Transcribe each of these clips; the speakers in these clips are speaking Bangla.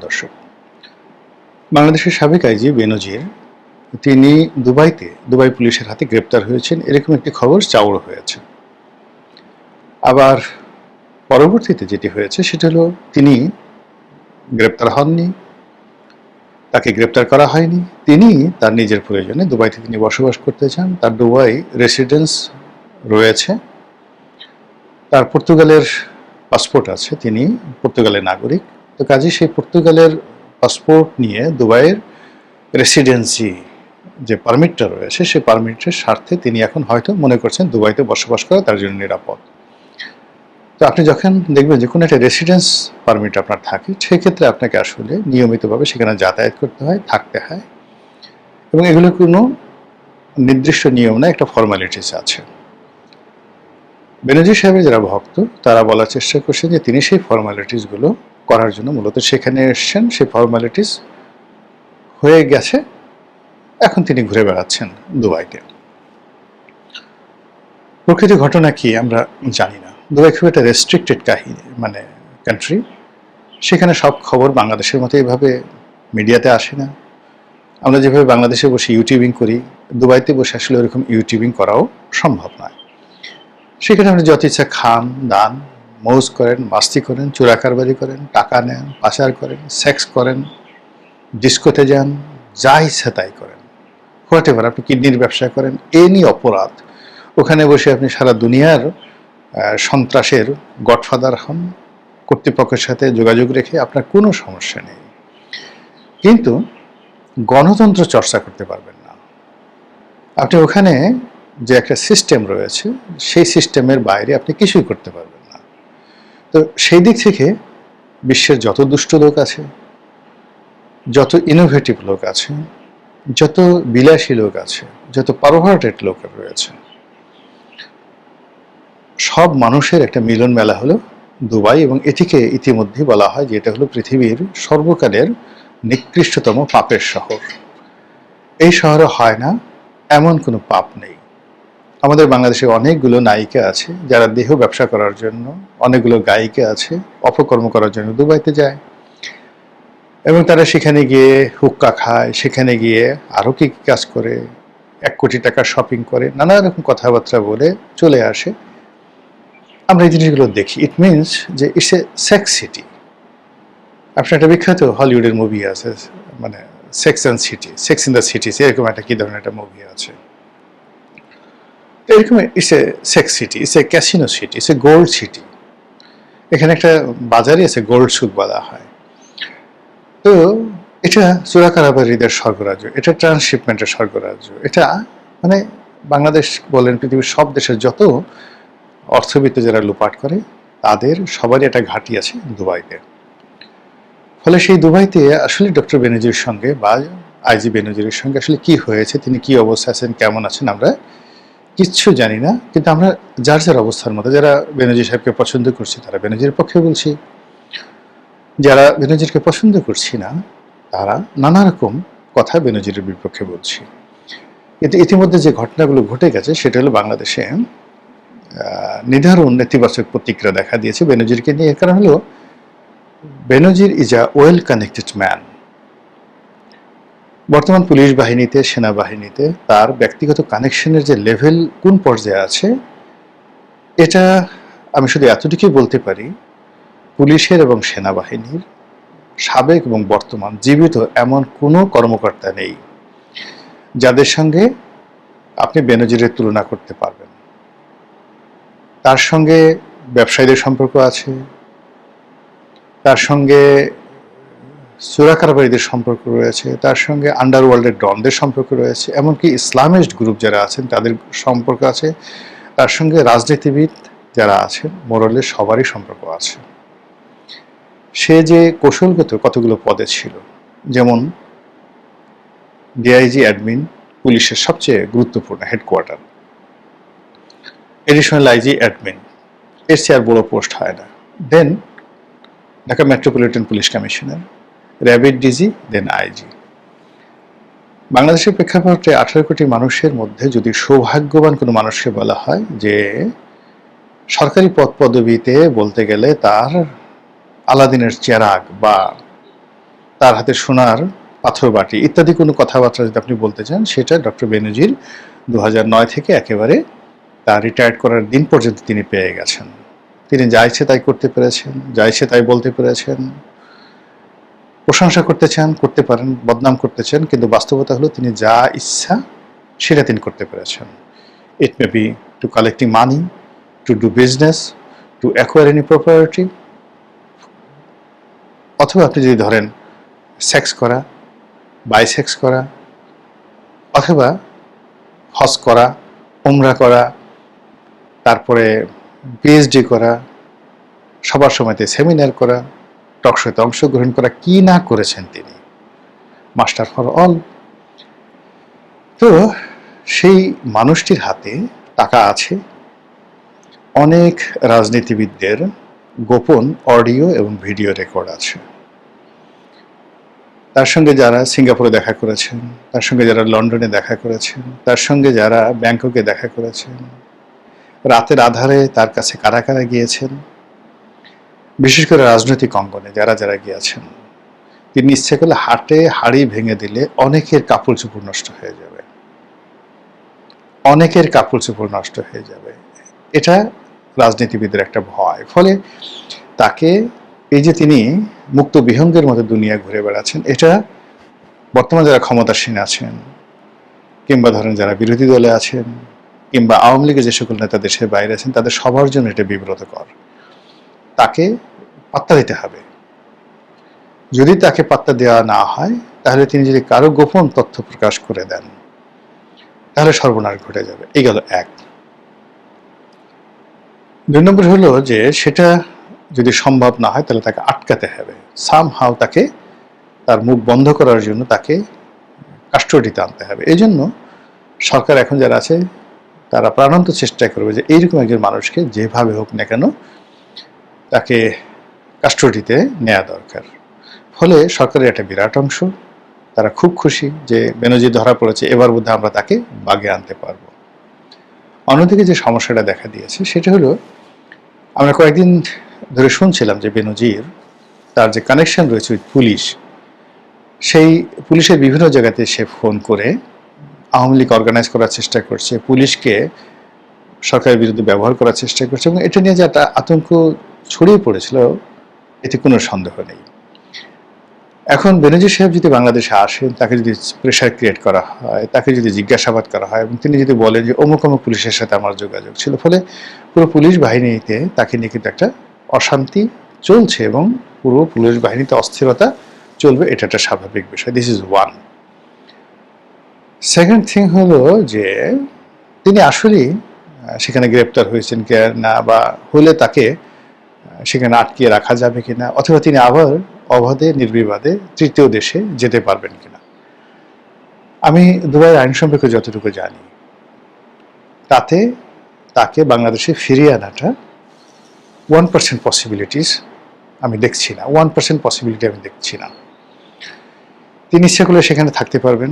দর্শক, বাংলাদেশের সাবেক আইজি বেনজির তিনি দুবাই পুলিশের হাতে গ্রেপ্তার হয়েছেন, এরকম একটি খবর চাউর হয়েছে। আবার পরবর্তীতে যেটি হয়েছে সেটা হলো তিনি গ্রেপ্তার হননি, তাকে গ্রেপ্তার করা হয়নি। তিনি তার নিজের প্রয়োজনে দুবাইতে তিনি বসবাস করতে চান, তার দুবাই রেসিডেন্স রয়েছে, তার পর্তুগালের পাসপোর্ট আছে, তিনি পর্তুগালের নাগরিক। তো কাজেই সেই পর্তুগালের পাসপোর্ট নিয়ে দুবাইয়ের রেসিডেন্সি যে পারমিটটা রয়েছে সেই পারমিটের স্বার্থে তিনি এখন হয়তো মনে করছেন দুবাইতে বসবাস করা তার জন্য নিরাপদ। তো আপনি যখন দেখবেন যে কোনো একটা রেসিডেন্স পারমিট আপনার থাকে, সেক্ষেত্রে আপনাকে আসলে নিয়মিতভাবে সেখানে যাতায়াত করতে হয়, থাকতে হয়, এবং এগুলো কোনো নির্দিষ্ট নিয়ম না, একটা ফর্মালিটিস আছে। বেনজির সাহেবের যারা ভক্ত তারা বলার চেষ্টা করছেন যে তিনি সেই ফর্মালিটিসগুলো করার জন্য মূলত সেখানে এসছেন, সেই ফর্মালিটিস হয়ে গেছে, এখন তিনি ঘুরে বেড়াচ্ছেন দুবাইতে। প্রকৃত ঘটনা কি আমরা জানি না। দুবাই খুব একটা রেস্ট্রিক্টেড কান্ট্রি, সেখানে সব খবর বাংলাদেশের মতো এভাবে মিডিয়াতে আসে না। আমরা যেভাবে বাংলাদেশে বসে ইউটিউবিং করি, দুবাইতে বসে আসলে ওরকম ইউটিউবিং করাও সম্ভব নয়। সেখানে আপনি যত ইচ্ছা খান, দান, মৌজ করেন, মাস্তি করেন, চোরাকারবারি করেন, টাকা নেন, পাচার করেন, সেক্স করেন, ডিস্কোতে যান, যা ইচ্ছা তাই করেন, হোয়াট এভার, আপনি কিডনির ব্যবসা করেন, এনি অপরাধ, ওখানে বসে আপনি সারা দুনিয়ার সন্ত্রাসের গডফাদার হন, কর্তৃপক্ষের সাথে যোগাযোগ রেখে আপনার কোনো সমস্যা নেই। কিন্তু গণতন্ত্র চর্চা করতে পারবেন না। আপনি ওখানে যে একটা সিস্টেম রয়েছে সেই সিস্টেমের বাইরে আপনি কিছুই করতে পারবেন না। তো সেই দিক থেকে বিশ্বের যত দুষ্ট লোক আছে, যত ইনোভেটিভ লোক আছে, যত বিলাসী লোক আছে, যত পারভার্টেড লোক রয়েছে, সব মানুষের একটা মিলন মেলা হলো দুবাই, এবং এটিকে ইতিমধ্যে বলা হয় যে এটা হলো পৃথিবীর সর্বকালের নিকৃষ্টতম পাপের শহর। এই শহরে হয় না এমন কোনো পাপ নেই। আমাদের বাংলাদেশে অনেকগুলো নায়িকা আছে যারা দেহ ব্যবসা করার জন্য, অনেকগুলো গায়িকা আছে অপকর্ম করার জন্য দুবাইতে যায়, এবং তারা সেখানে গিয়ে হুক্কা খায়, সেখানে গিয়ে আরও কি কাজ করে, 1 কোটি টাকা শপিং করে, নানা রকম কথাবার্তা বলে চলে আসে। আমরা এই জিনিসগুলো দেখি। ইট মিনস যে ইটস এ সেক্স সিটি। আপনার একটা বিখ্যাত হলিউডের মুভি আছে, মানে সেক্স ইন দ্য সিটিস, এরকম একটা কি ধরনের একটা মুভি আছে। এরকম it's a sex city, it's a casino city, it's a gold city. এখানে একটা বাজারই আছে, গোল্ড সুক বলা হয়। তো এটা চোরাকারবারিদের স্বর্গরাজ্য, এটা ট্রান্সশিপমেন্টের স্বর্গরাজ্য, এটা মানে বাংলাদেশ বলেন পৃথিবীর সব দেশের যত অর্থবিত্ত যারা লুপাট করে তাদের সবারই একটা ঘাঁটি আছে দুবাইতে। ফলে সেই দুবাইতে আসলে ডক্টর বেনজিরের সঙ্গে বা আইজি বেনজিরের সঙ্গে আসলে কি হয়েছে, তিনি কি অবস্থা আছেন, কেমন আছেন, আমরা কিচ্ছু জানি না। কিন্তু আমরা যার যার অবস্থার মতো, যারা বেনজির সাহেবকে পছন্দ করছি তারা বেনজিরের পক্ষে বলছি, যারা বেনজিরকে পছন্দ করছি না তারা নানা রকম কথা বেনজিরের বিপক্ষে বলছি। কিন্তু ইতিমধ্যে যে ঘটনাগুলো ঘটে গেছে সেটা হলো বাংলাদেশে নিদারুণ নেতিবাচক প্রতিক্রিয়া দেখা দিয়েছে বেনজিরকে নিয়ে। এর কারণ হলো Benazir is a well connected man. বর্তমান পুলিশ বাহিনীতে, সেনাবাহিনীতে তার ব্যক্তিগত কানেকশনের যে লেভেল কোন পর্যায়ে আছে, এটা আমি শুধু এতটুকুই বলতে পারি, পুলিশের এবং সেনাবাহিনীর সাবেক এবং বর্তমান জীবিত এমন কোনো কর্মকর্তা নেই যাদের সঙ্গে আপনি বেনজিরের তুলনা করতে পারবেন। তার সঙ্গে ব্যবসায়ীদের সম্পর্ক আছে, তার সঙ্গে চোরাকারবারিদের সম্পর্ক রয়েছে, তার সঙ্গে আন্ডারওয়ার্ল্ডের ডনদের সম্পর্ক রয়েছে, এমনকি ইসলামিস্ট গ্রুপ যারা আছেন তাদের সম্পর্ক আছে, তার সঙ্গে রাজনীতিবিদ যারা আছেন মোরালের সবারই সম্পর্ক আছে। সে যে কৌশলগত কতগুলো পদে ছিল, যেমন ডিআইজি অ্যাডমিন, পুলিশের সবচেয়ে গুরুত্বপূর্ণ হেডকোয়ার্টার, এডিশনাল আইজি অ্যাডমিন, এর চেয়ে আর বড় পোস্ট হয় না। Then Dhaka metropolitan police commissioner, র্যাবিট ডিজি, দেন আইজি। বাংলাদেশের প্রেক্ষাপটে 18 কোটি মানুষের মধ্যে যদি সৌভাগ্যবান কোনো মানুষকে বলা হয় যে সরকারি পদপদবিতে বলতে গেলে তার আলাদিনের চেরাগ বা তার হাতে সোনার পাথর বাটি ইত্যাদি কোনো কথাবার্তা যদি আপনি বলতে চান, সেটা ডক্টর বেনজির 2009 থেকে একেবারে তার রিটায়ার্ড করার দিন পর্যন্ত তিনি পেয়ে গেছেন। তিনি যা ইচ্ছে তাই করতে পেরেছেন, যা ইচ্ছে তাই বলতে পেরেছেন। প্রশংসা করতে চান করতে পারেন, বদনাম করতে চান, কিন্তু বাস্তবতা হলো তিনি যা ইচ্ছা সেটা তিনি করতে পেরেছেন। It may be to collecting money, to do business, to acquire any property, অথবা আপনি যদি ধরেন সেক্স করা, বাইসেক্স করা, অথবা হজ করা, উমরা করা, তারপরে পিএইচডি করা, সবার সময়তে সেমিনার করা, টকশোতে অংশগ্রহণ করা, কি না করেছেন তিনি, মাস্টার ফর অল। তো সেই মানুষটির হাতে টাকা আছে, অনেক রাজনীতিবিদদের গোপন অডিও এবং ভিডিও রেকর্ড আছে। তার সঙ্গে যারা সিঙ্গাপুরে দেখা করেছেন, তার সঙ্গে যারা লন্ডনে দেখা করেছেন, তার সঙ্গে যারা ব্যাংককে দেখা করেছেন, রাতের আধারে তার কাছে কারা কারা গিয়েছেন, বিশেষ করে রাজনৈতিক অঙ্গনে যারা যারা গিয়েছেন, তিনি ইচ্ছে করলে হাটে হাড়ি ভেঙে দিলে অনেকের কাপড় চোপড় নষ্ট হয়ে যাবে, অনেকের কাপড় চোপড় নষ্ট হয়ে যাবে। এটা রাজনীতিবিদের একটা ভয়। ফলে তাকে এই যে তিনি মুক্ত বিহঙ্গের মতো দুনিয়া ঘুরে বেড়াচ্ছেন, এটা বর্তমানে যারা ক্ষমতাসীন আছেন, কিংবা ধরেন যারা বিরোধী দলে আছেন, কিংবা আওয়ামী লীগের যে সকল নেতা দেশের বাইরে আছেন, তাদের সবার জন্য এটা বিব্রতকর। তাকে পাত্তা দিতে হবে। যদি তাকে পাত্তা দেওয়া না হয়, তাহলে তিনি যদি কারো গোপন তথ্য প্রকাশ করে দেন, তাহলে সর্বনাশ ঘটে যাবে। এই গেল এক। 2 নম্বর হলো যে সেটা যদি সম্ভব না হয়, তাহলে তাকে আটকাতে হবে। সামহাউ তাকে তার মুখ বন্ধ করার জন্য তাকে কাস্টডিতে আনতে হবে। এই জন্য সরকার এখন যারা আছে তারা প্রাণান্ত চেষ্টা করবে যে এইরকম একজন মানুষকে যেভাবে হোক না কেন তাকে কাস্টডিতে নেওয়া দরকার। ফলে সরকারের একটা বিরাট অংশ তারা খুব খুশি যে বেনজির ধরা পড়েছে, এবার বোধহয় আমরা তাকে বাগে আনতে পারবো। অন্যদিকে যে সমস্যাটা দেখা দিয়েছে সেটা হলো, আমরা কয়েকদিন ধরে শুনছিলাম যে বেনজির তার যে কানেকশন রয়েছে উইথ পুলিশ, সেই পুলিশের বিভিন্ন জায়গাতে সে ফোন করে আওয়ামী লীগ অর্গানাইজ করার চেষ্টা করছে, পুলিশকে সরকারের বিরুদ্ধে ব্যবহার করার চেষ্টা করছে, এবং এটা নিয়ে যে একটা আতঙ্ক ছড়িয়ে পড়েছিল এতে কোনো সন্দেহ নেই। এখন বেনজির সাহেব যদি বাংলাদেশে আসেন, তাকে যদি প্রেশার ক্রিয়েট করা হয়, তাকে যদি জিজ্ঞাসাবাদ করা হয়, এবং তিনি যদি বলেন যে অমুক অমুক পুলিশের সাথে আমার যোগাযোগ ছিল, ফলে পুরো পুলিশ বাহিনীতে তাকে নিয়ে কিন্তু একটা অশান্তি চলছে এবং পুরো পুলিশ বাহিনীতে অস্থিরতা চলবে। এটা একটা স্বাভাবিক বিষয়। This is one. Second thing হলো যে তিনি আসলেই সেখানে গ্রেপ্তার হয়েছেন কি না, বা হলে তাকে সেখানে আটকিয়ে রাখা যাবে কিনা, অথবা তিনি আবার অবাধে নির্বিবাদে তৃতীয় দেশে যেতে পারবেন কিনা। আমি দুবাইয়ের আইন সম্পর্কে যতটুকু জানি, তাতে তাকে বাংলাদেশে ফিরিয়ে আনাটা 1% পসিবিলিটিস আমি দেখছি না, 1% পসিবিলিটি আমি দেখছি না। তিনি ইচ্ছা করলে সেখানে থাকতে পারবেন,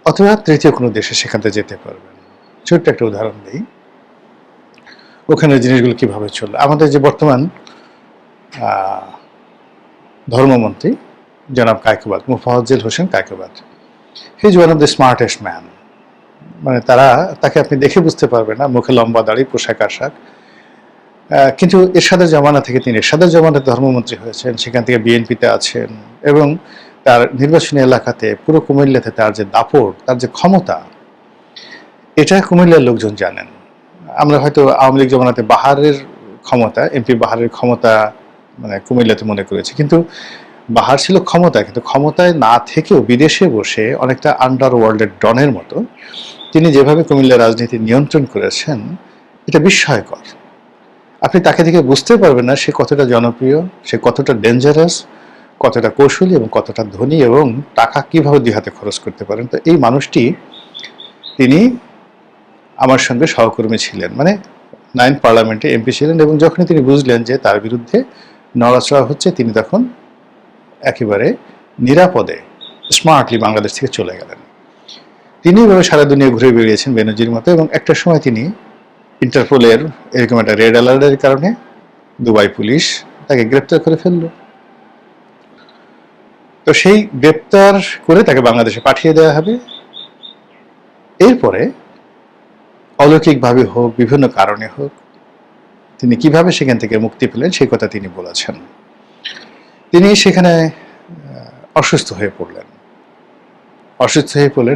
অথবা তৃতীয় কোনো দেশে সেখানে যেতে পারবেন। ছোট্ট একটা উদাহরণ দিই, ওখানের জিনিসগুলো কীভাবে চলবে। আমাদের যে বর্তমান ধর্মমন্ত্রী জনাব Kaikobad, Mufazzal Hossain Kaikobad, he is one of the smartest man. মানে তাকে আপনি দেখে বুঝতে পারবেন না, মুখে লম্বা দাড়ি, পোশাক আশাক, কিন্তু এরশাদের জমানা থেকে তিনি এরশাদের জমানাতে ধর্মমন্ত্রী হয়েছেন, সেখান থেকে বিএনপিতে আছেন, এবং তার নির্বাচনী এলাকাতে পুরো কুমিল্লাতে তার যে দাপট, তার যে ক্ষমতা, এটা কুমিল্লার লোকজন জানেন। আমরা হয়তো আওয়ামী লীগ জমানাতে বাহারের ক্ষমতা, এমপি বাহারের ক্ষমতা মানে কুমিল্লাতে মনে করেছি, কিন্তু বাহার ছিল ক্ষমতা, কিন্তু ক্ষমতায় না থেকেও বিদেশে বসে অনেকটা আন্ডারওয়ার্ল্ডের ডনের মতো তিনি যেভাবে কুমিল্লার রাজনীতি নিয়ন্ত্রণ করেছেন, এটা বিস্ময়কর। আপনি তাকে দেখে বুঝতে পারবেন না সে কতটা জনপ্রিয়, সে কতটা ডেঞ্জারাস, কতটা কৌশলী এবং কতটা ধনী, এবং টাকা কিভাবে দুই হাতে খরচ করতে পারেন। তো এই মানুষটি তিনি আমার সঙ্গে সহকর্মী ছিলেন, মানে 9 পার্লামেন্টে এমপি ছিলেন, এবং যখনই তিনি বুঝলেন যে তার বিরুদ্ধে নড়াচড়া হচ্ছে, তিনি তখন একেবারে নিরাপদে স্মার্টলি বাংলাদেশ থেকে চলে গেলেন। তিনি এভাবে সারা দুনিয়া ঘুরে বেরিয়েছেন বেনজির মতো, এবং একটা সময় তিনি ইন্টারপোলের এরকম একটা রেড অ্যালার্টের কারণে দুবাই পুলিশ তাকে গ্রেপ্তার করে ফেলল। তো সেই গ্রেপ্তার করে তাকে বাংলাদেশে পাঠিয়ে দেওয়া হবে। এরপরে অলৌকিকভাবে হোক, বিভিন্ন কারণে হোক, তিনি কিভাবে সেখান থেকে মুক্তি পেলেন সেই কথা তিনি বলেছেন। তিনি সেখানে অসুস্থ হয়ে পড়লেন।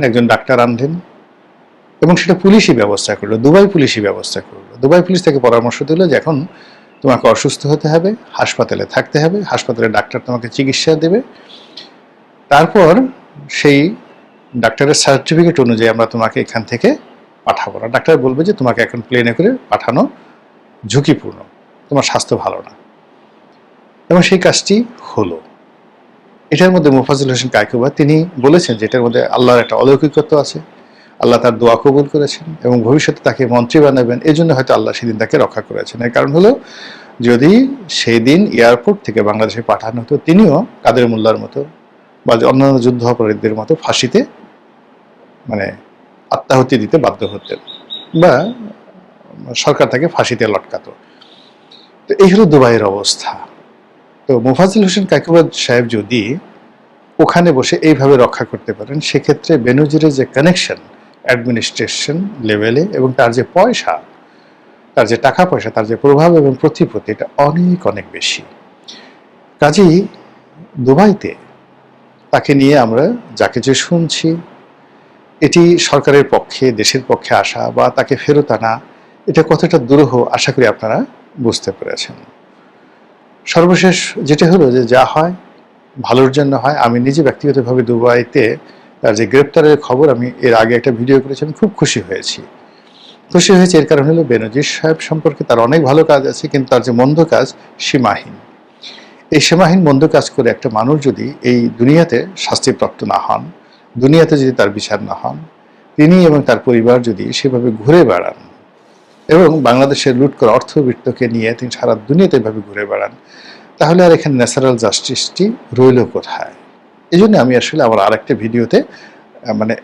একজন ডাক্তার আনলেন এবং সেটা পুলিশই ব্যবস্থা করলো, দুবাই পুলিশই ব্যবস্থা করলো। দুবাই পুলিশ তাকে পরামর্শ দিল যে এখন তোমাকে অসুস্থ হতে হবে, হাসপাতালে থাকতে হবে, হাসপাতালে ডাক্তার তোমাকে চিকিৎসা দেবে, তারপর সেই ডাক্তারের সার্টিফিকেট অনুযায়ী আমরা তোমাকে এখান থেকে পাঠাবো না। ডাক্তার বলবে যে তোমাকে এখন প্লেনে করে পাঠানো ঝুঁকিপূর্ণ, তোমার স্বাস্থ্য ভালো না। এবং সেই কাজটি হলো। এটার মধ্যে মোফাজ্জল হোসেন কায়কোবাদ তিনি বলেছেন যে এটার মধ্যে আল্লাহর একটা অলৌকিকত্ব আছে, আল্লাহ তার দোয়া কবুল করেছেন এবং ভবিষ্যতে তাকে মন্ত্রী বানাবেন, এই জন্য হয়তো আল্লাহ সেদিন তাকে রক্ষা করেছেন। এর কারণ হলো, যদি সেই দিন এয়ারপোর্ট থেকে বাংলাদেশে পাঠানো হতো, তিনিও কাদের মোল্লার মতো বা অন্যান্য যুদ্ধ অপরাধীদের মতো ফাঁসিতে আত্মাহুতি দিতে বাধ্য হতেন বা সরকার তাকে ফাঁসিতে লটকাতো। তো এই হলো দুবাইয়ের অবস্থা। তো মোফাজ্জল হোসেন কায়কোবাদ সাহেব যদি ওখানে বসে এইভাবে রক্ষা করতে পারেন, সেক্ষেত্রে বেনজিরের যে কানেকশন অ্যাডমিনিস্ট্রেশন লেভেলে এবং তার যে পয়সা, তার যে টাকা পয়সা, তার যে প্রভাব এবং প্রতিপত্তি, এটা অনেক অনেক বেশি। কাজেই দুবাইতে তাকে নিয়ে আমরা যা কিছু শুনছি, এটি সরকারের পক্ষে, দেশের পক্ষে আসা বা তাকে ফেরত আনা, এটা কতটা দুরূহ আশা করি আপনারা বুঝতে পেরেছেন। সর্বশেষ যেটা হলো যে যা হয় ভালোর জন্য হয়। আমি নিজে ব্যক্তিগতভাবে দুবাইতে তার যে গ্রেপ্তারের খবর, আমি এর আগে একটা ভিডিও করেছি, আমি খুব খুশি হয়েছি। এর কারণ হলো বেনজির সাহেব সম্পর্কে তার অনেক ভালো কাজ আছে, কিন্তু তার যে মন্দ কাজ সীমাহীন। এই সীমাহীন মন্দ কাজ করে একটা মানুষ যদি এই দুনিয়াতে শাস্তিপ্রাপ্ত না হন, দুনিয়াতে যদি তার বিচার না হন, তিনি এবং তার পরিবার যদি সেভাবে ঘুরে বেড়ান এবং বাংলাদেশের লুট করা অর্থবিত্তকে নিয়ে তিনি সারা দুনিয়াতে এভাবে ঘুরে বেড়ান, তাহলে আর এখানে ন্যাচারাল জাস্টিসটি রইল কোথায়? এই জন্য আমি আসলে আমার আরেকটা ভিডিওতে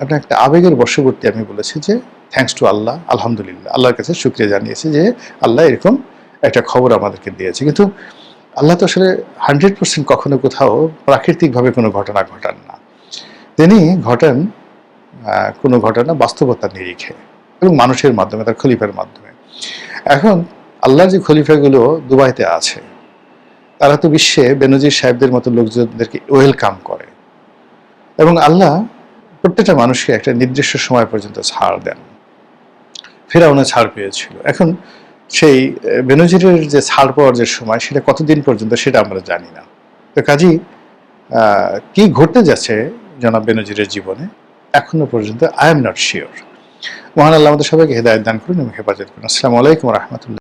আপনার একটা আবেগের বশবর্তী আমি বলেছি যে থ্যাঙ্কস টু আল্লাহ, আলহামদুলিল্লাহ, আল্লাহর কাছে শুকরিয়া জানিয়েছি যে আল্লাহ এরকম একটা খবর আমাদেরকে দিয়েছে। কিন্তু আল্লাহ তো আসলে 100% কখনো কোথাও প্রাকৃতিকভাবে কোনো ঘটনা ঘটান না। তিনি ঘটান কোনো ঘটনা বাস্তবতার নিরিখে এবং মানুষের মাধ্যমে, তার খলিফার মাধ্যমে। এখন আল্লাহর যে খলিফাগুলো দুবাইতে আছে, তারা তো বিশ্বে বেনজির সাহেবদের মতো লোকজনদেরকে ওয়েলকাম করে এবং আল্লাহ প্রত্যেকটা মানুষকে একটা নির্দিষ্ট সময় পর্যন্ত ছাড় দেন। ফেরাউনে ছাড় পেয়েছিল। এখন সেই বেনজিরের যে ছাড় পাওয়ার যে সময়, সেটা কতদিন পর্যন্ত সেটা আমরা জানি না। তো কাজী কি ঘটতে যাচ্ছে জনাব বেনজিরের জীবনে এখনো পর্যন্ত আই এম নট শিওর। মহান আল্লাহ আমাদের সবাইকে হেদায়েত দান করুন এবং হেফাজত করুন। আসসালামু আলাইকুম ওয়া রাহমাতুল্লাহ।